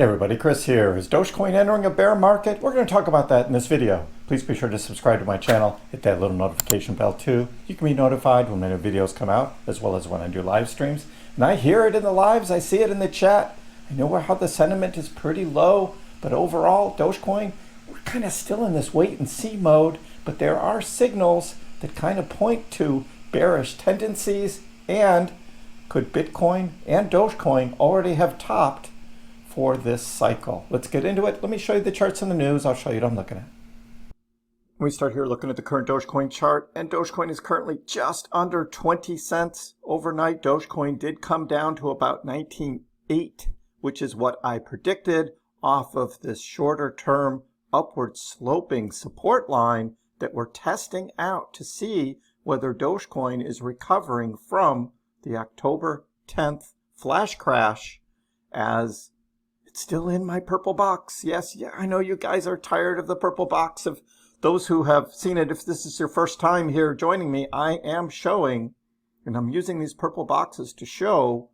Hey everybody, Chris here. Is Dogecoin entering a bear market? We're going to talk about that in this video. Please be sure to subscribe to my channel, hit that little notification bell too. You can be notified when my new videos come out, as well as when I do live streams. And I hear it in the lives, I see it in the chat. I know how the sentiment is pretty low, but overall, Dogecoin, we're kind of still in this wait and see mode, but there are signals that kind of point to bearish tendencies. And could Bitcoin and Dogecoin already have topped for this cycle? Let's get into it. Let me show you the charts in the news. I'll show you what I'm looking at. We start here looking at the current Dogecoin chart, and Dogecoin is currently just under 20 cents. Overnight, Dogecoin did come down to about 19.8, which is what I predicted off of this shorter term upward sloping support line that we're testing out to see whether Dogecoin is recovering from the October 10th flash crash, as it's still in my purple box. Yes, yeah, I know you guys are tired of the purple box. Of those who have seen it, if this is your first time here joining me, I am showing, and I'm using these purple boxes to show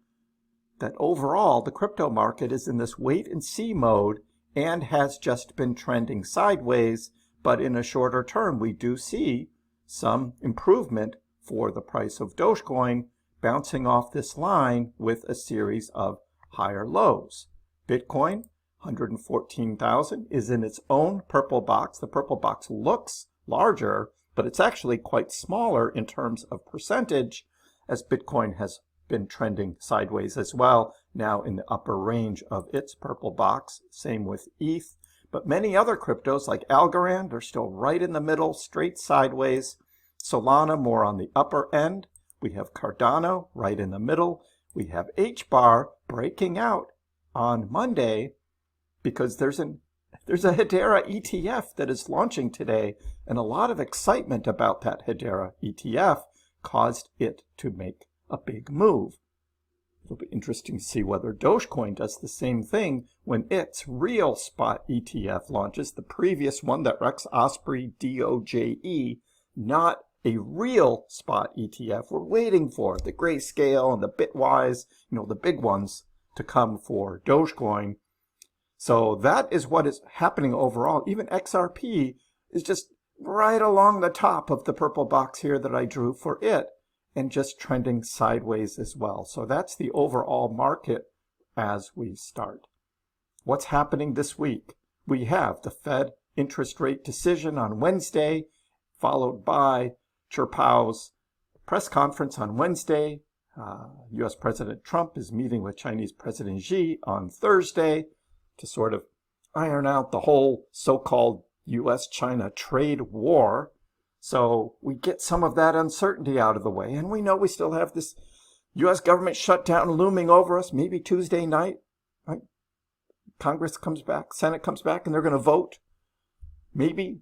that overall the crypto market is in this wait and see mode and has just been trending sideways. But in a shorter term, we do see some improvement for the price of Dogecoin, bouncing off this line with a series of higher lows. Bitcoin, 114,000, is in its own purple box. The purple box looks larger, but it's actually quite smaller in terms of percentage, as Bitcoin has been trending sideways as well, now in the upper range of its purple box. Same with ETH. But many other cryptos like Algorand are still right in the middle, straight sideways. Solana more on the upper end. We have Cardano right in the middle. We have HBAR breaking out on Monday because there's a Hedera ETF that is launching today, and a lot of excitement about that Hedera ETF caused it to make a big move. It'll be interesting to see whether Dogecoin does the same thing when its real spot ETF launches. The previous one, that Rex Osprey DOJE, not a real spot ETF. We're waiting for the Grayscale and the Bitwise, the big ones, to come for Dogecoin. So that is what is happening overall. Even XRP is just right along the top of the purple box here that I drew for it, and just trending sideways as well. So that's the overall market as we start. What's happening this week? We have the Fed interest rate decision on Wednesday, followed by Powell's press conference on Wednesday. U.S. President Trump is meeting with Chinese President Xi on Thursday to sort of iron out the whole so-called U.S.-China trade war. So we get some of that uncertainty out of the way. And we know we still have this U.S. government shutdown looming over us, maybe Tuesday night. Right? Congress comes back, Senate comes back, and they're going to vote. Maybe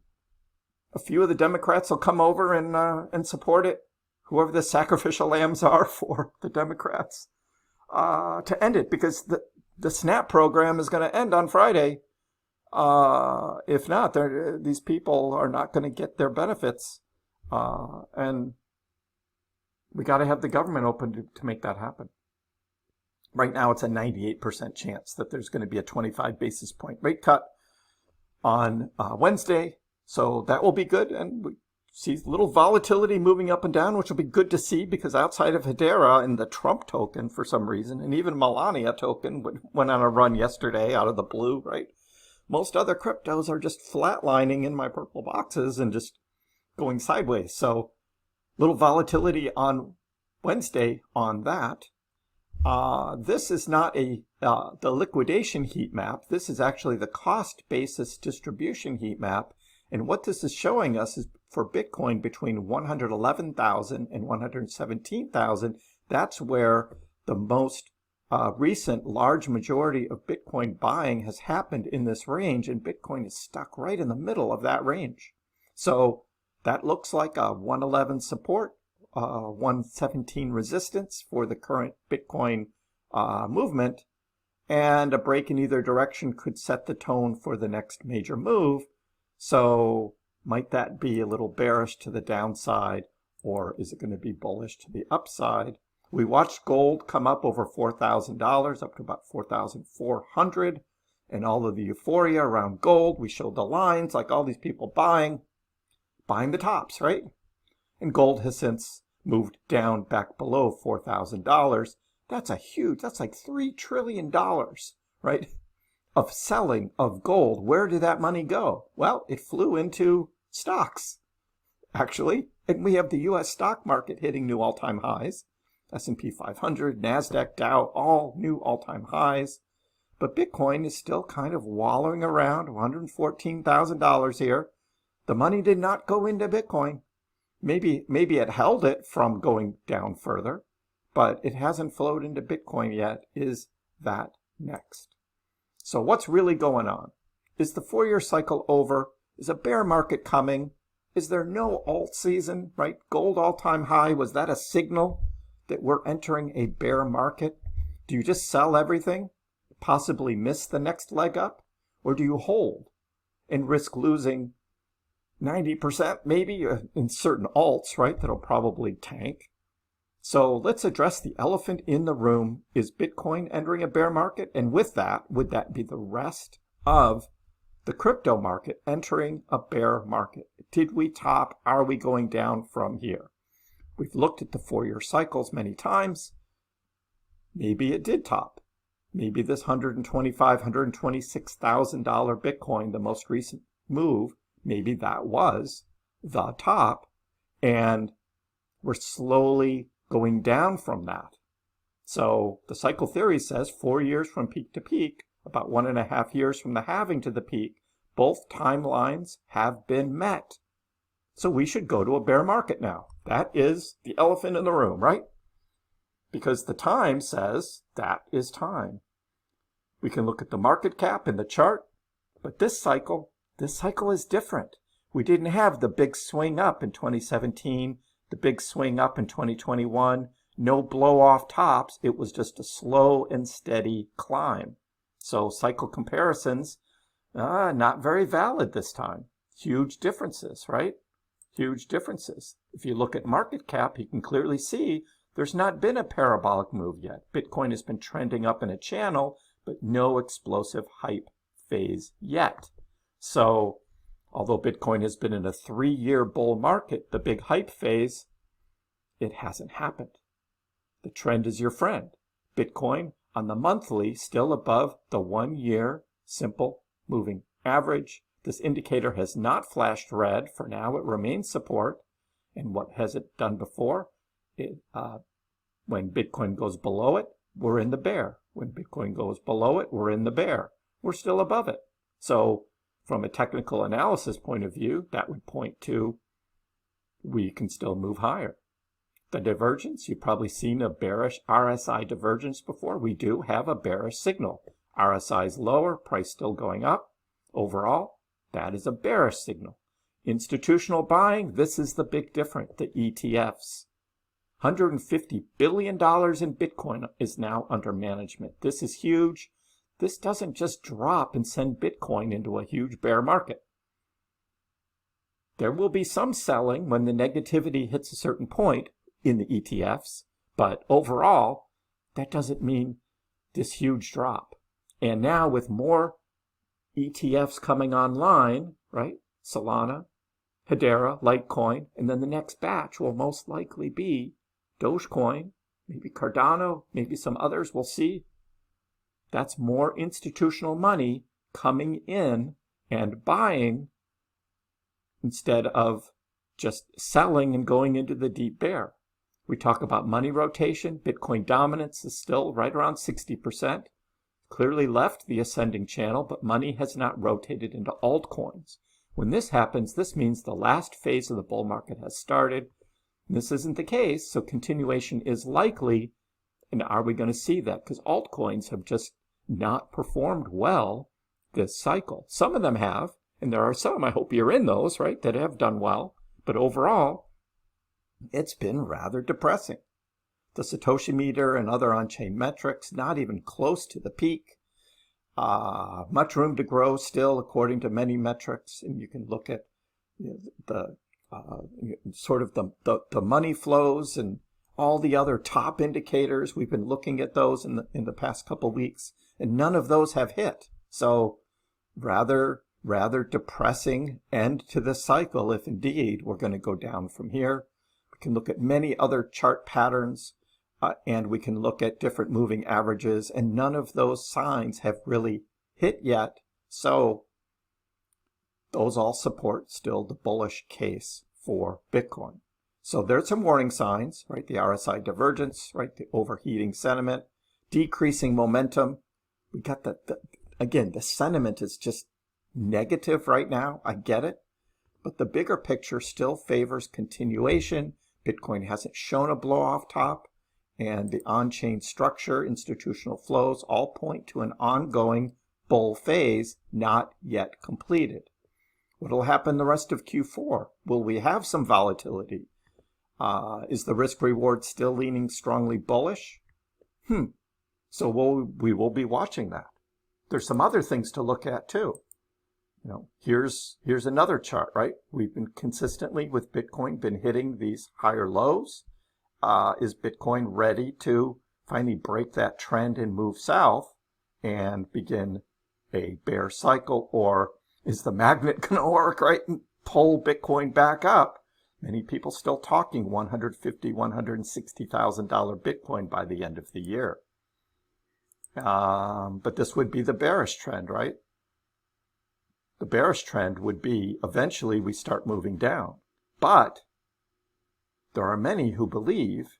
a few of the Democrats will come over and support it, whoever the sacrificial lambs are for the Democrats, to end it, because the SNAP program is going to end on Friday. If not, these people are not going to get their benefits, and we got to have the government open to make that happen. Right now, it's a 98% chance that there's going to be a 25 basis point rate cut on Wednesday. So that will be good, and we see a little volatility moving up and down, which will be good to see, because outside of Hedera and the Trump token, for some reason, and even Melania token went on a run yesterday out of the blue, right? Most other cryptos are just flatlining in my purple boxes and just going sideways. So little volatility on Wednesday on that. This is not the liquidation heat map. This is actually the cost basis distribution heat map. And what this is showing us is for Bitcoin between 111,000 and 117,000, that's where the most recent large majority of Bitcoin buying has happened in this range, and Bitcoin is stuck right in the middle of that range. So that looks like a 111 support, 117 resistance for the current Bitcoin movement, and a break in either direction could set the tone for the next major move. So might that be a little bearish to the downside, or is it going to be bullish to the upside? We watched gold come up over $4,000, up to about $4,400. and all of the euphoria around gold. We showed the lines, like all these people buying the tops, right? And gold has since moved down back below $4,000. That's like $3 trillion, right? Of selling of gold. Where did that money go? Well, it flew into stocks, actually. And we have the U.S. stock market hitting new all-time highs. S&P 500, NASDAQ, Dow, all new all-time highs. But Bitcoin is still kind of wallowing around, $114,000 here. The money did not go into Bitcoin. Maybe it held it from going down further, but it hasn't flowed into Bitcoin yet. Is that next? So what's really going on? Is the 4-year cycle over? Is a bear market coming? Is there no alt season, right? Gold all-time high. Was that a signal that we're entering a bear market? Do you just sell everything, possibly miss the next leg up? Or do you hold and risk losing 90% maybe in certain alts, right? That'll probably tank. So let's address the elephant in the room. Is Bitcoin entering a bear market? And with that, would that be the rest of the crypto market entering a bear market? Did we top? Are we going down from here? We've looked at the 4-year cycles many times. Maybe it did top. Maybe this $125,000, $126,000 Bitcoin, the most recent move, maybe that was the top, and we're slowly going down from that. So the cycle theory says 4 years from peak to peak, about 1.5 years from the halving to the peak, both timelines have been met. So we should go to a bear market now. That is the elephant in the room, right? Because the time says that is time. We can look at the market cap in the chart, but this cycle is different. We didn't have the big swing up in 2017, the big swing up in 2021, no blow off tops. It was just a slow and steady climb. So cycle comparisons, not very valid this time. Huge differences, right? Huge differences. If you look at market cap, you can clearly see there's not been a parabolic move yet. Bitcoin has been trending up in a channel, but no explosive hype phase yet. So although Bitcoin has been in a 3-year bull market, the big hype phase, it hasn't happened. The trend is your friend. Bitcoin on the monthly still above the 1-year simple moving average. This indicator has not flashed red. For now, it remains support. And what has it done before? When Bitcoin goes below it, we're in the bear. When Bitcoin goes below it, we're in the bear. We're still above it. So from a technical analysis point of view, that would point to we can still move higher. The divergence, you've probably seen a bearish RSI divergence before. We do have a bearish signal. RSI is lower, price still going up. Overall, that is a bearish signal. Institutional buying, this is the big difference, the ETFs. $150 billion in Bitcoin is now under management. This is huge. This doesn't just drop and send Bitcoin into a huge bear market. There will be some selling when the negativity hits a certain point in the ETFs, but overall, that doesn't mean this huge drop. And now with more ETFs coming online, right? Solana, Hedera, Litecoin, and then the next batch will most likely be Dogecoin, maybe Cardano, maybe some others, we'll see. That's more institutional money coming in and buying instead of just selling and going into the deep bear. We talk about money rotation. Bitcoin dominance is still right around 60%. Clearly left the ascending channel, but money has not rotated into altcoins. When this happens, this means the last phase of the bull market has started. This isn't the case, so continuation is likely. And are we going to see that? Because altcoins have just not performed well this cycle. Some of them have, and there are some, I hope you're in those, right, that have done well. But overall, it's been rather depressing. The Satoshi meter and other on-chain metrics, not even close to the peak. Much room to grow still, according to many metrics. And you can look at the money flows and all the other top indicators. We've been looking at those in the past couple weeks, and none of those have hit. So rather depressing end to this cycle if indeed we're going to go down from here. We can look at many other chart patterns and we can look at different moving averages, and none of those signs have really hit yet. So those all support still the bullish case for Bitcoin. So there's some warning signs, right? The RSI divergence, right? The overheating sentiment, decreasing momentum. We got again, the sentiment is just negative right now. I get it. But the bigger picture still favors continuation. Bitcoin hasn't shown a blow off top. And the on-chain structure, institutional flows all point to an ongoing bull phase not yet completed. What will happen the rest of Q4? Will we have some volatility? Is the risk reward still leaning strongly bullish? So we will be watching that. There's some other things to look at too. Here's another chart, right? We've been consistently with Bitcoin been hitting these higher lows. Is Bitcoin ready to finally break that trend and move south and begin a bear cycle? Or is the magnet going to work, right, and pull Bitcoin back up? Many people still talking $150,000, $160,000 Bitcoin by the end of the year. But this would be the bearish trend, right? The bearish trend would be eventually we start moving down. But there are many who believe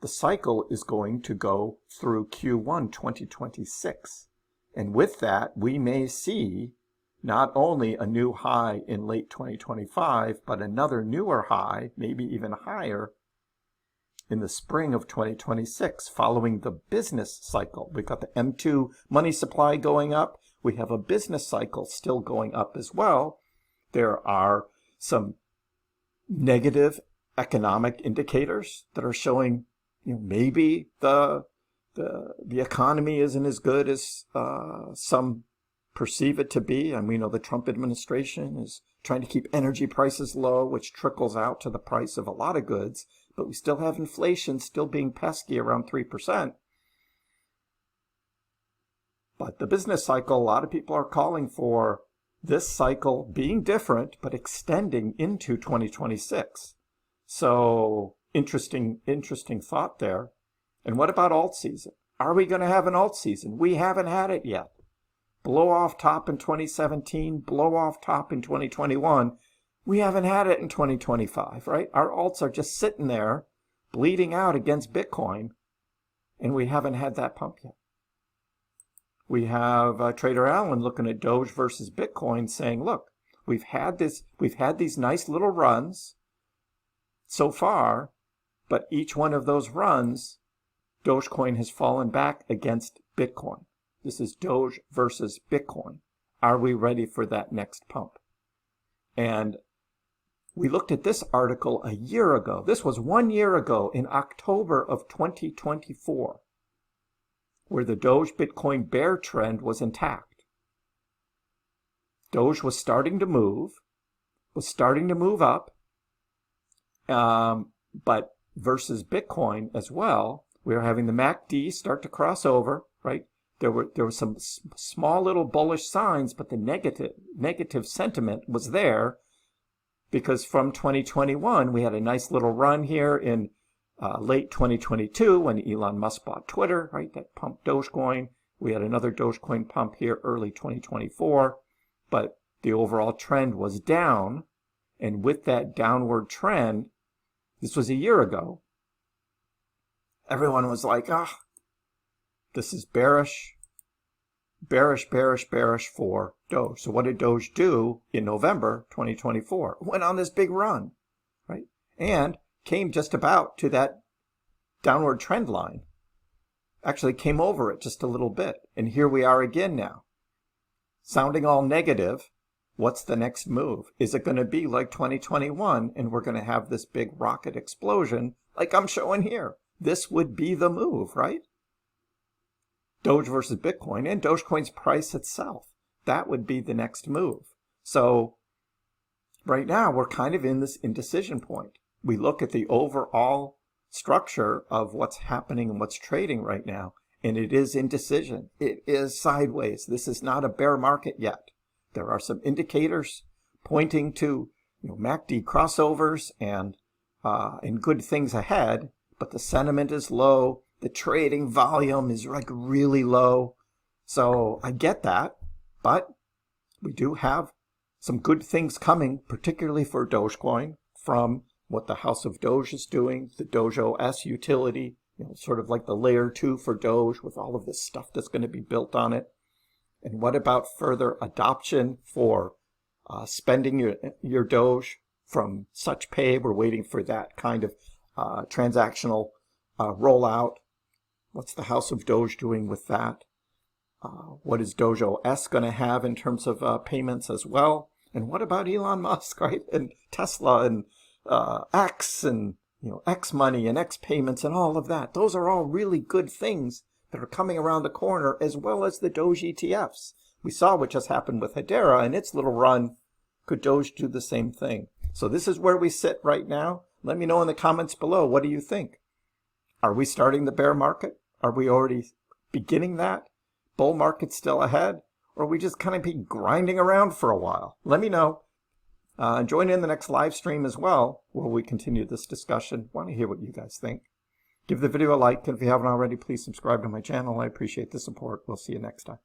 the cycle is going to go through Q1 2026. And with that, we may see not only a new high in late 2025, but another newer high, maybe even higher, in the spring of 2026, following the business cycle. We've got the M2 money supply going up. We have a business cycle still going up as well. There are some negative economic indicators that are showing, maybe the economy isn't as good as some perceive it to be. And we know the Trump administration is trying to keep energy prices low, which trickles out to the price of a lot of goods. But we still have inflation still being pesky around 3%. But the business cycle, a lot of people are calling for this cycle being different, but extending into 2026. So interesting thought there. And what about alt season? Are we going to have an alt season? We haven't had it yet. Blow off top in 2017, blow off top in 2021. We haven't had it in 2025, right? Our alts are just sitting there bleeding out against Bitcoin, and we haven't had that pump yet. We have Trader Allen looking at Doge versus Bitcoin saying, look, we've had these nice little runs so far, but each one of those runs, Dogecoin has fallen back against Bitcoin. This is Doge versus Bitcoin. Are we ready for that next pump? And we looked at this article a year ago. This was 1 year ago in October of 2024, where the Doge Bitcoin bear trend was intact. Doge was starting to move up, but versus Bitcoin as well, we were having the MACD start to cross over, right? There were some small little bullish signs, but the negative sentiment was there because from 2021, we had a nice little run here in late 2022 when Elon Musk bought Twitter, right? That pumped Dogecoin. We had another Dogecoin pump here early 2024, but the overall trend was down. And with that downward trend, this was a year ago, everyone was like, this is bearish for Doge. So what did Doge do in November 2024? Went on this big run, right? And came just about to that downward trend line. Actually came over it just a little bit. And here we are again now. Sounding all negative. What's the next move? Is it going to be like 2021 and we're going to have this big rocket explosion like I'm showing here? This would be the move, right? Doge versus Bitcoin and Dogecoin's price itself. That would be the next move. So right now we're kind of in this indecision point. We look at the overall structure of what's happening and what's trading right now, and it is indecision. It is sideways. This is not a bear market yet. There are some indicators pointing to MACD crossovers and good things ahead, but the sentiment is low. The trading volume is like really low. So I get that, but we do have some good things coming, particularly for Dogecoin, from what the House of Doge is doing, the Doge OS utility, sort of like the layer 2 for Doge with all of this stuff that's going to be built on it. And what about further adoption for spending your Doge from such pay? We're waiting for that kind of transactional rollout. What's the House of Doge doing with that? What is Doge OS going to have in terms of payments as well? And what about Elon Musk, right? And Tesla and X and X money and X payments and all of that. Those are all really good things that are coming around the corner, as well as the Doge ETFs. We saw what just happened with Hedera and its little run. Could Doge do the same thing? So this is where we sit right now. Let me know in the comments below. What do you think? Are we starting the bear market? Are we already beginning that? Bull market still ahead? Or are we just kind of be grinding around for a while? Let me know. Join in the next live stream as well, where we continue this discussion. Want to hear what you guys think. Give the video a like, and if you haven't already, please subscribe to my channel. I appreciate the support. We'll see you next time.